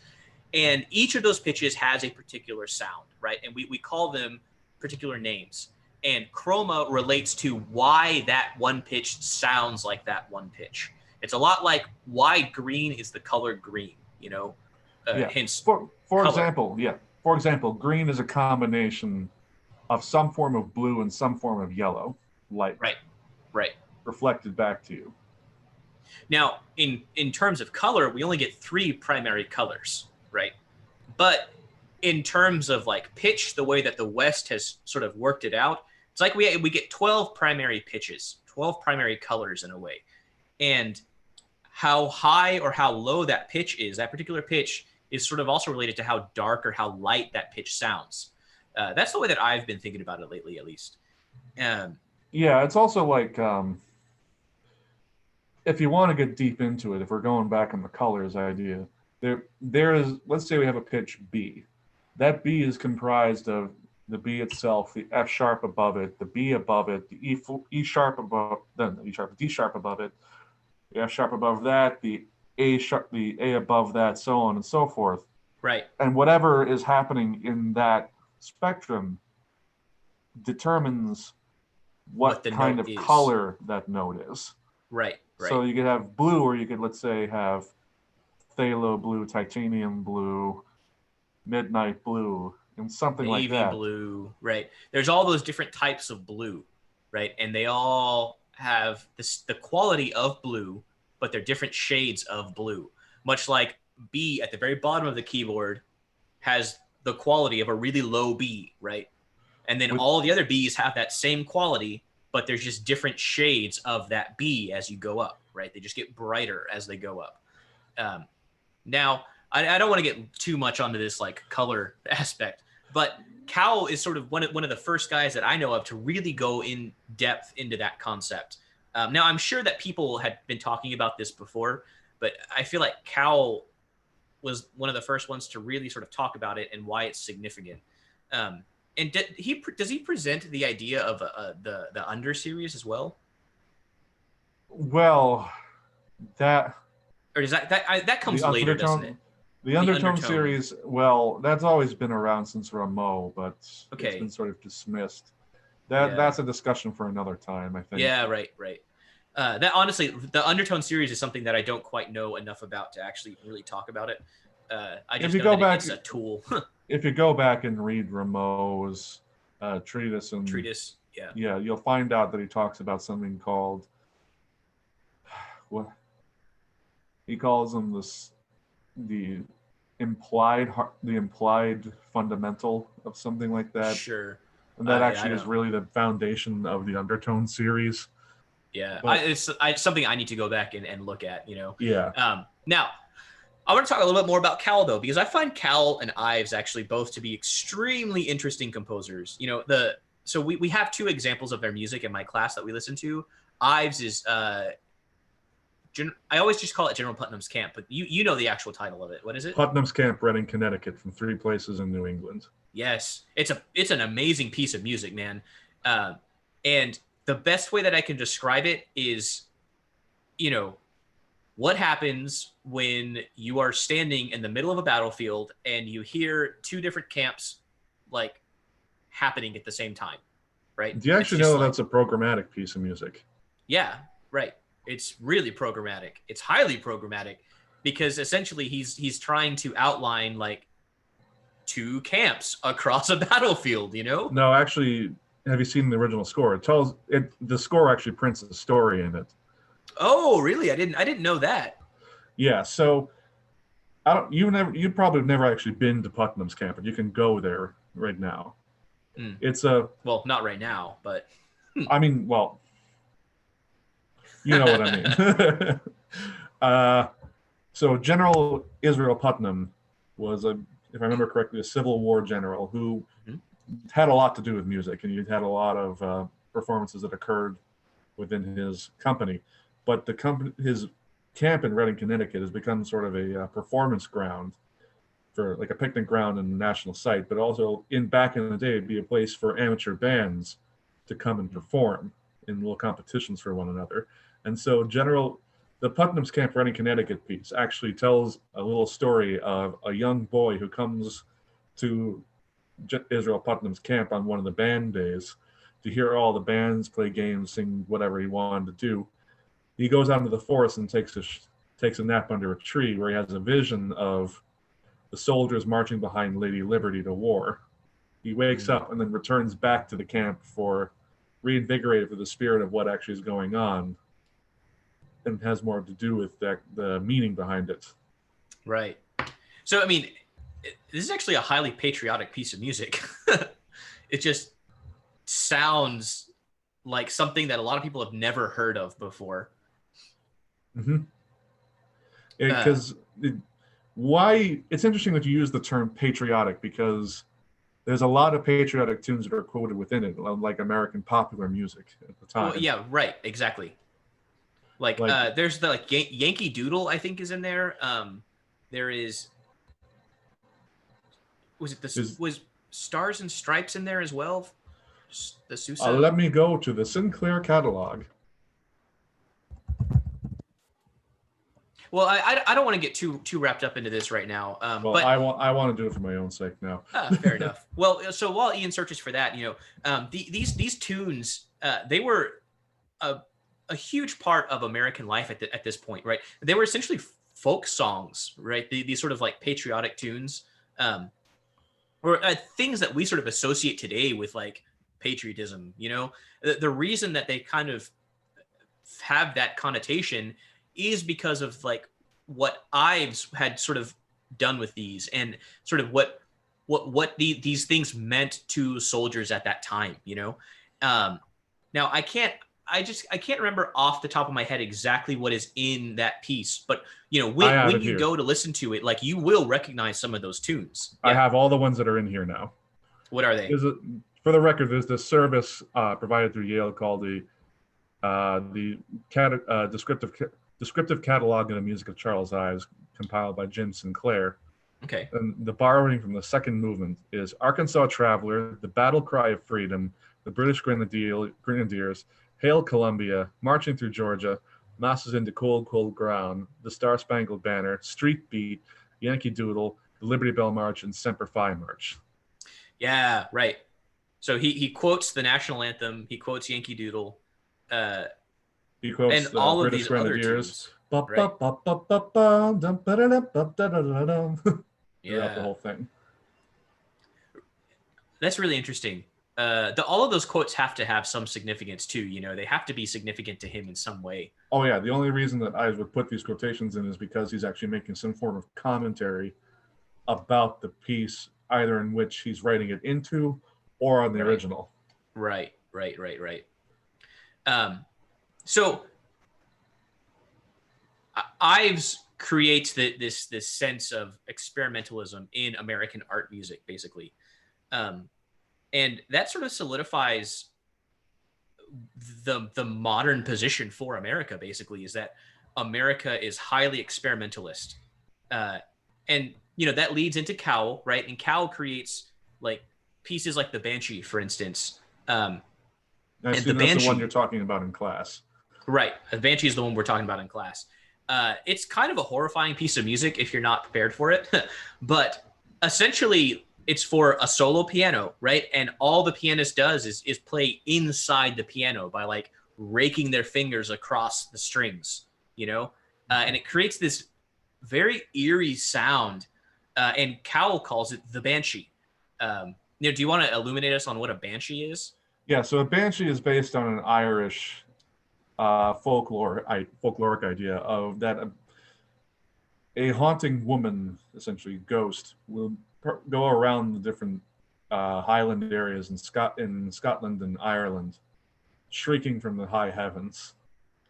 and each of those pitches has a particular sound, right? And we call them particular names. And chroma relates to why that one pitch sounds like that one pitch. It's a lot like why green is the color green, hence For color. example, green is a combination of some form of blue and some form of yellow light. Right. Reflected back to you. Now, in terms of color, we only get 3 primary colors, right? But in terms of like pitch, the way that the West has sort of worked it out, it's like we get 12 primary pitches, 12 primary colors in a way. And how high or how low that pitch is, that particular pitch, is sort of also related to how dark or how light that pitch sounds. That's the way that I've been thinking about it lately, at least. Yeah, it's also like if you want to get deep into it, if we're going back on the colors idea, there is, let's say we have a pitch B. That B is comprised of the B itself, the F sharp above it, the B above it, the E sharp above, then the E sharp, D sharp above it, the F sharp above that, the A sharp, the A above that, so on and so forth. Right. And whatever is happening in that spectrum determines what kind of color that note is. Right. So you could have blue, or you could, let's say, have phthalo blue, titanium blue, midnight blue, and something like that. Navy blue, right? There's all those different types of blue, right? And they all have the quality of blue, but they're different shades of blue. Much like B at the very bottom of the keyboard has the quality of a really low B, right? And then all the other Bs have that same quality, but there's just different shades of that B as you go up, right? They just get brighter as they go up. Now, I don't want to get too much onto this like color aspect, but Cal is sort of one of the first guys that I know of to really go in depth into that concept. Now, I'm sure that people had been talking about this before, but I feel like Cal was one of the first ones to really sort of talk about it and why it's significant. And does he present the idea of the Under series as well? Well, that does that comes later, doesn't it? The Undertone series, well, that's always been around since Rameau, but it's been sort of dismissed. That's a discussion for another time, I think. Yeah, right. That honestly, the Undertone series is something that I don't quite know enough about to actually really talk about it. I just know that it's a tool. If you go back and read Rameau's treatise, yeah, you'll find out that he talks about something called what he calls them the implied fundamental of something like that. Sure. And that actually is really the foundation of the Undertone series. Yeah, it's something I need to go back and look at. Yeah. Now, I want to talk a little bit more about Cal, though, because I find Cal and Ives actually both to be extremely interesting composers. So we have 2 examples of their music in my class that we listen to. Ives is I always just call it General Putnam's Camp, but you know the actual title of it. What is it? Putnam's Camp, Reading, Connecticut, from 3 places in New England. Yes, it's an amazing piece of music, man. And the best way that I can describe it is, what happens when you are standing in the middle of a battlefield and you hear 2 different camps like happening at the same time, right? Do you actually know that's a programmatic piece of music? Yeah, right. It's really programmatic. It's highly programmatic because essentially he's trying to outline like 2 camps across a battlefield, No, actually, have you seen the original score? The score actually prints a story in it. Oh, really? I didn't know that. Yeah, so you probably have never actually been to Putnam's Camp, but you can go there right now. Mm. It's well, not right now, but I mean, well, You know what I mean. So General Israel Putnam was, if I remember correctly, a Civil War general who Mhm. had a lot to do with music, and he had a lot of performances that occurred within his company. But his camp in Reading, Connecticut, has become sort of a performance ground for like a picnic ground and a national site, but also back in the day, it'd be a place for amateur bands to come and perform in little competitions for one another. And so the Putnam's Camp Reading, Connecticut piece actually tells a little story of a young boy who comes to Israel Putnam's camp on one of the band days to hear all the bands play games, sing whatever he wanted to do. He goes out into the forest and takes a nap under a tree where he has a vision of the soldiers marching behind Lady Liberty to war. He wakes up and then returns back to the camp reinvigorated for the spirit of what actually is going on, and has more to do with the meaning behind it. Right. So, I mean, this is actually a highly patriotic piece of music. It just sounds like something that a lot of people have never heard of before. Because why it's interesting that you use the term patriotic, because there's a lot of patriotic tunes that are quoted within it, like American popular music at the time. Well, yeah, right, exactly. Like there's the Yankee Doodle, I think, is in there. There is, was Stars and Stripes in there as well? The Sousa. Let me go to the Sinclair catalog. Well, I don't want to get too wrapped up into this right now. Well, but I want to do it for my own sake now. Fair enough. Well, so while Ian searches for that, these tunes, they were a huge part of American life at this point, right? They were essentially folk songs, right? These sort of like patriotic tunes, or things that we sort of associate today with like patriotism. The reason that they kind of have that connotation is because of like what Ives had sort of done with these, and sort of what these things meant to soldiers at that time. Now I can't remember off the top of my head exactly what is in that piece, but when you go to listen to it, like, you will recognize some of those tunes. I have all the ones that are in here now. What are they? For the record, there's this service provided through Yale called the Descriptive Catalog of the Music of Charles Ives, compiled by Jim Sinclair. Okay. And the borrowing from the second movement is Arkansas Traveler, The Battle Cry of Freedom, The British Grenadiers, Hail Columbia, Marching Through Georgia, Masses into Cold, Cold Ground, The Star Spangled Banner, Street Beat, Yankee Doodle, The Liberty Bell March, and Semper Fi March. Yeah, right. So he quotes the national anthem, he quotes Yankee Doodle, he quotes and all British of these other tunes. Right? Throughout the whole thing. That's really interesting. All of those quotes have to have some significance too. They have to be significant to him in some way. Oh yeah, the only reason that I would put these quotations in is because he's actually making some form of commentary about the piece, either in which he's writing it into or on the original. Right. So Ives creates this sense of experimentalism in American art music, basically. And that sort of solidifies the modern position for America, basically, is that America is highly experimentalist. And, that leads into Cowell, right? And Cowell creates like pieces like the Banshee, for instance. And the Banshee, that's the one you're talking about in class. Right. The Banshee is the one we're talking about in class. It's kind of a horrifying piece of music if you're not prepared for it. But essentially, it's for a solo piano, right? And all the pianist does is play inside the piano by like raking their fingers across the strings, and it creates this very eerie sound. And Cowell calls it the Banshee. Do you want to illuminate us on what a Banshee is? Yeah, so a Banshee is based on an Irish folkloric idea of that a haunting woman, essentially ghost, will go around the different highland areas in Scotland and Ireland, shrieking from the high heavens.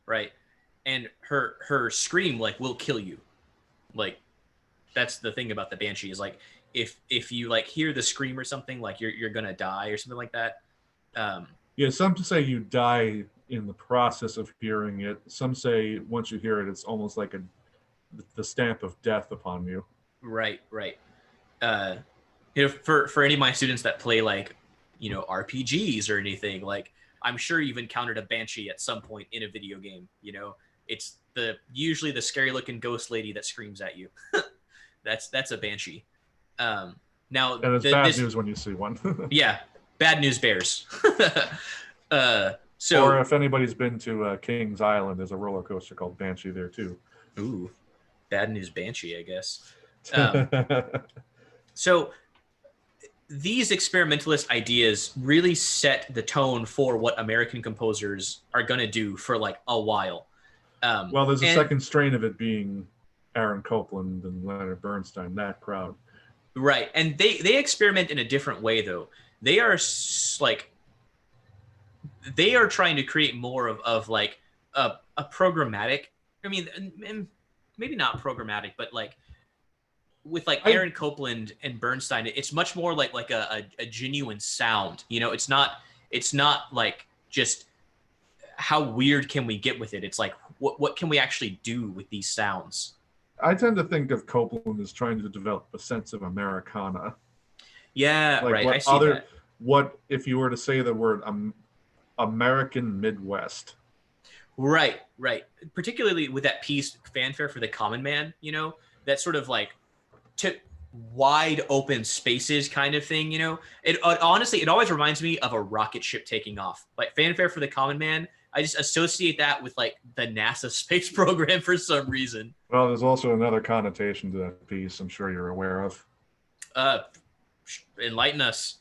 Right. and her scream like will kill you. Like that's the thing about the banshee is like if you like hear the scream or something, like you're gonna die or something like that. Um, Yeah, some say you die in the process of hearing it. Some say once you hear it, it's almost like the stamp of death upon you. right, right. Uh, for any of my students that play like RPGs or anything, like I'm sure you've encountered a banshee at some point in a video game. It's usually the scary looking ghost lady that screams at you. That's a banshee. Now And it's bad this news when you see one. yeah, bad news bears. uh, Or so if anybody's been to Kings Island, there's a roller coaster called Banshee there too. ooh, bad news banshee, I guess. Um, so these experimentalist ideas really set the tone for what American composers are going to do for like a while. Well, there's a And second strain of it being Aaron Copland and Leonard Bernstein, that crowd. right, and they experiment in a different way though. They are like they are trying to create more of like a programmatic. I mean, maybe not programmatic, but like with like I Aaron Copland and Bernstein, it's much more like a genuine sound. It's not like just how weird can we get with it. It's like what can we actually do with these sounds? I tend to think of Copeland as trying to develop a sense of Americana. Yeah, Like right. I see that. what if you were to say the word American Midwest? Right, right. Particularly with that piece, Fanfare for the Common Man, that sort of like to wide open spaces kind of thing, It honestly, it always reminds me of a rocket ship taking off. Like Fanfare for the Common Man, I just associate that with like the NASA space program for some reason. Well, there's also another connotation to that piece I'm sure you're aware of. Uh, Enlighten us,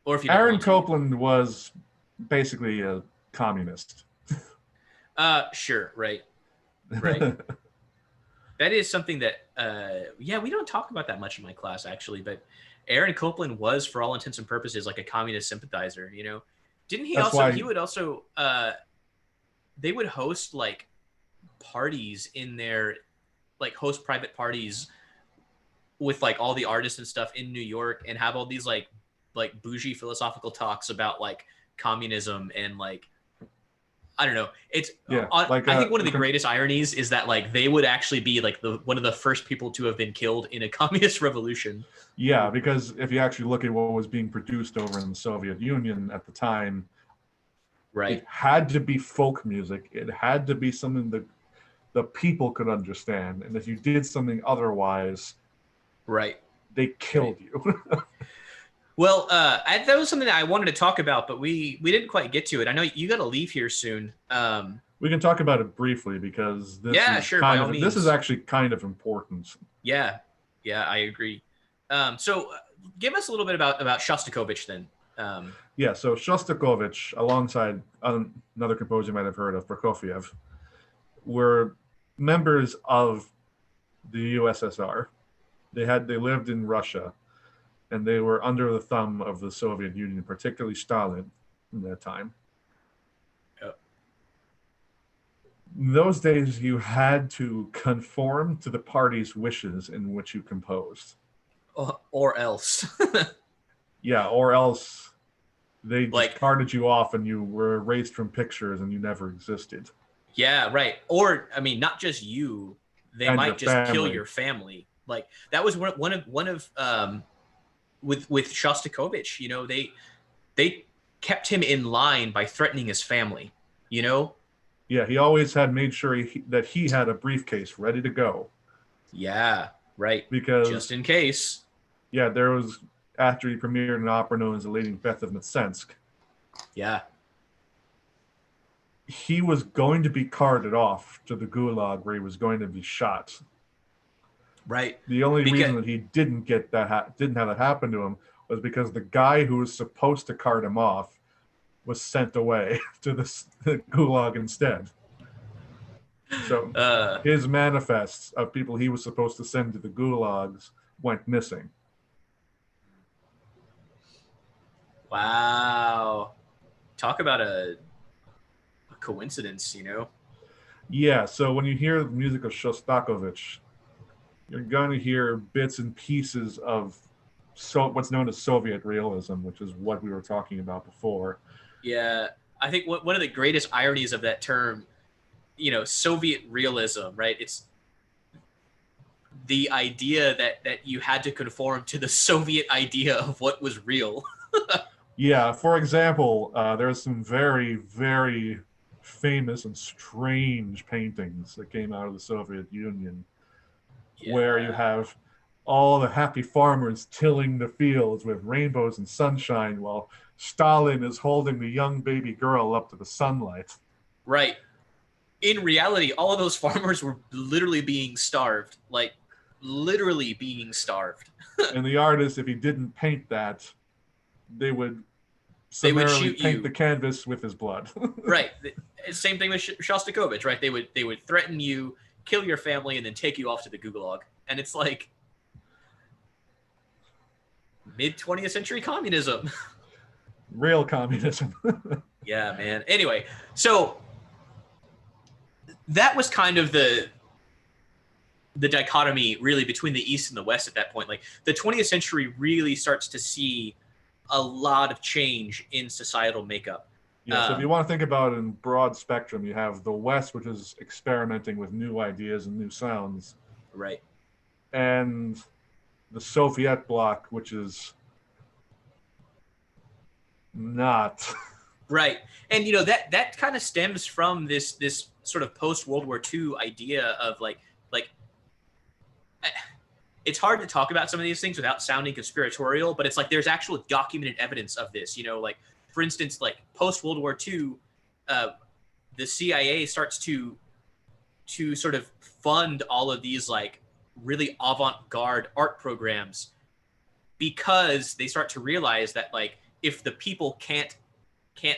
or if you don't Aaron want to. Copland was basically a communist. Sure, right, right. That is something that, yeah, we don't talk about that much in my class actually. But Aaron Copland was, for all intents and purposes, like a communist sympathizer. Didn't he That's also? why He would also. They would host like parties in their, like host private parties with like all the artists and stuff in New York, and have all these like bougie philosophical talks about like communism and like I don't know. It's yeah, I think one of the greatest ironies is that like they would actually be like one of the first people to have been killed in a communist revolution. yeah, because if you actually look at what was being produced over in the Soviet Union at the time, right, it had to be folk music. It had to be something that the people could understand, and if you did something otherwise, right, they killed you. Well, that was something that I wanted to talk about, but we didn't quite get to it. I know you got to leave here soon. We can talk about it briefly because this is actually kind of important. Yeah, I agree. So give us a little bit about Shostakovich then. Yeah, so Shostakovich, alongside another composer you might have heard of, Prokofiev, were members of the USSR. They lived in Russia, and they were under the thumb of the Soviet Union, particularly Stalin in that time. Yep. In those days, you had to conform to the party's wishes in which you composed. Or else. Yeah, or else they just carted you off and you were erased from pictures and you never existed. Yeah, right. Or, I mean, not just you, they and might just family. Kill your family. Like that was one of with Shostakovich, they kept him in line by threatening his family, Yeah, he always had made sure that he had a briefcase ready to go. Yeah, right. Because just in case. Yeah, there was after he premiered an opera known as The Lady Macbeth of Mtsensk. Yeah. He was going to be carted off to the Gulag where he was going to be shot. Right. The only reason that he didn't have that happen to him was because the guy who was supposed to cart him off was sent away to the Gulag instead. So his manifests of people he was supposed to send to the Gulags went missing. Wow. Talk about a coincidence, you know? Yeah, so when you hear the music of Shostakovich, you're going to hear bits and pieces of what's known as Soviet realism, which is what we were talking about before. Yeah, I think one of the greatest ironies of that term, you know, Soviet realism, right? It's the idea that you had to conform to the Soviet idea of what was real. Yeah, for example, there's some very, very famous and strange paintings that came out of the Soviet Union, where you Yeah. have all the happy farmers tilling the fields with rainbows and sunshine while Stalin is holding the young baby girl up to the sunlight. Right. In reality, all of those farmers were literally being starved, like literally being starved. And the artist, if he didn't paint that, they would They would summarily shoot paint you. the canvas with his blood. Right. Same thing with Shostakovich, right? They would threaten you, kill your family, and then take you off to the Gulag. And it's like mid 20th century communism. Real communism. Yeah, man. Anyway, so that was kind of the dichotomy really between the East and the West at that point. Like the 20th century really starts to see a lot of change in societal makeup. Yeah, so if you want to think about it in broad spectrum, you have the West, which is experimenting with new ideas and new sounds. Right. And the Soviet bloc, which is not. Right. And you know that kind of stems from this sort of post World War II idea of like it's hard to talk about some of these things without sounding conspiratorial, but it's like there's actual documented evidence of this, you know, like for instance, like post World War II, the CIA starts to sort of fund all of these like really avant-garde art programs because they start to realize that like if the people can't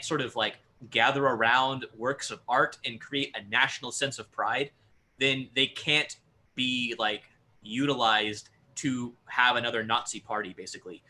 sort of like gather around works of art and create a national sense of pride, then they can't be like utilized to have another Nazi party, basically.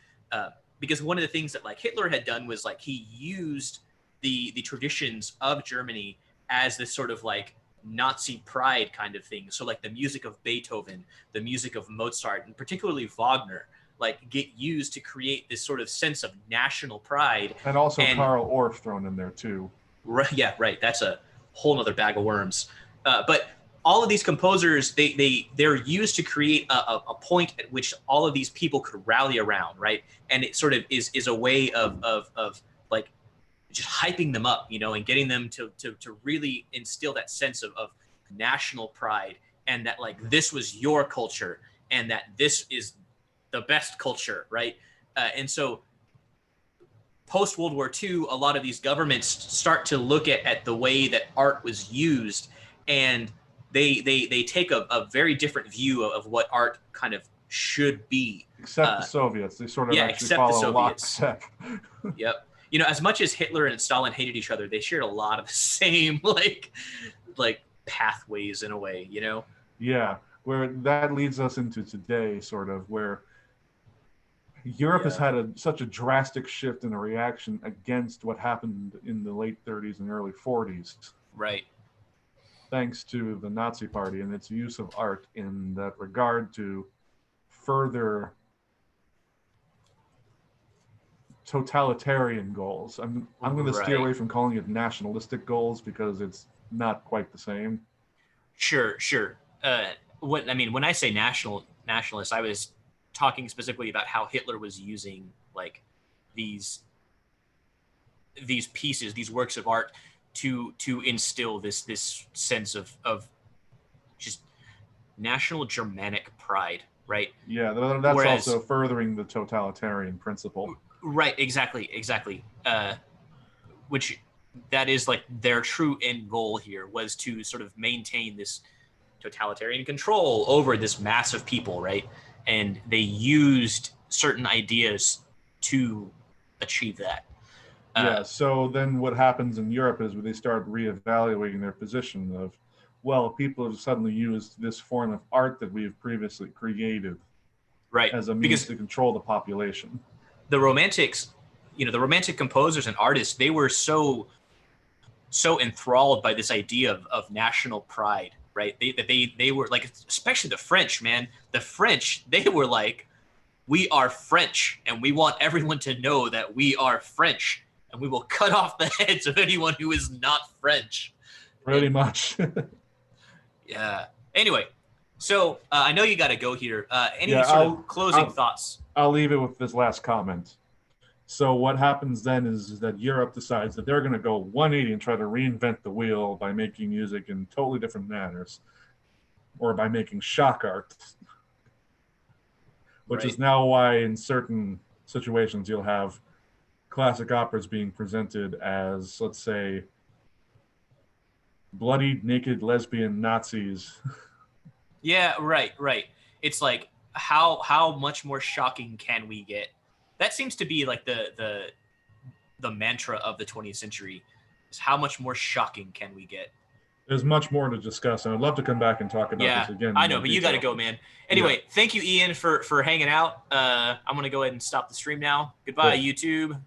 Because one of the things that like Hitler had done was like he used the traditions of Germany as this sort of like Nazi pride kind of thing. So like the music of Beethoven, the music of Mozart, and particularly Wagner, like get used to create this sort of sense of national pride. And also Karl Orff thrown in there too. Right, yeah, right. That's a whole other bag of worms. But all of these composers, they're used to create a point at which all of these people could rally around, right? And it sort of is a way of like just hyping them up, you know, and getting them to really instill that sense of national pride, and that like this was your culture and that this is the best culture, right? And so post World War II, a lot of these governments start to look at the way that art was used, and they take a very different view of what art kind of should be. Except the Soviets. They sort of actually follow lockstep. Yep. You know, as much as Hitler and Stalin hated each other, they shared a lot of the same like pathways in a way, you know? Yeah, where that leads us into today, sort of, where Europe has had such a drastic shift in a reaction against what happened in the late 30s and early 40s. Right. Thanks to the Nazi Party and its use of art in that regard to further totalitarian goals. I'm going to steer away from calling it nationalistic goals because it's not quite the same. Sure. When I say nationalist, I was talking specifically about how Hitler was using like these pieces, these works of art to instill this sense of just national Germanic pride, right? Yeah, that's also furthering the totalitarian principle. Right, exactly. Which that is like their true end goal here was to sort of maintain this totalitarian control over this mass of people, right? And they used certain ideas to achieve that. So then what happens in Europe is they start reevaluating their position of, well, people have suddenly used this form of art that we have previously created as a means to control the population. The Romantics, you know, the Romantic composers and artists, they were so so enthralled by this idea of national pride, right? They were like, especially the French, man. The French, they were like, we are French, and we want everyone to know that we are French, and we will cut off the heads of anyone who is not French. Pretty much. Yeah. Anyway, so I know you got to go here. Any Yeah, sort of closing thoughts? I'll leave it with this last comment. So what happens then is that Europe decides that they're going to go 180 and try to reinvent the wheel by making music in totally different manners, or by making shock art, which is now why in certain situations you'll have classic operas being presented as, let's say, bloody, naked, lesbian Nazis. Yeah, right. It's like, how much more shocking can we get? That seems to be like the mantra of the 20th century, is how much more shocking can we get? There's much more to discuss, and I'd love to come back and talk about this again. I know, but you got to go, man. Anyway, thank you, Ian, for hanging out. I'm going to go ahead and stop the stream now. Goodbye, YouTube.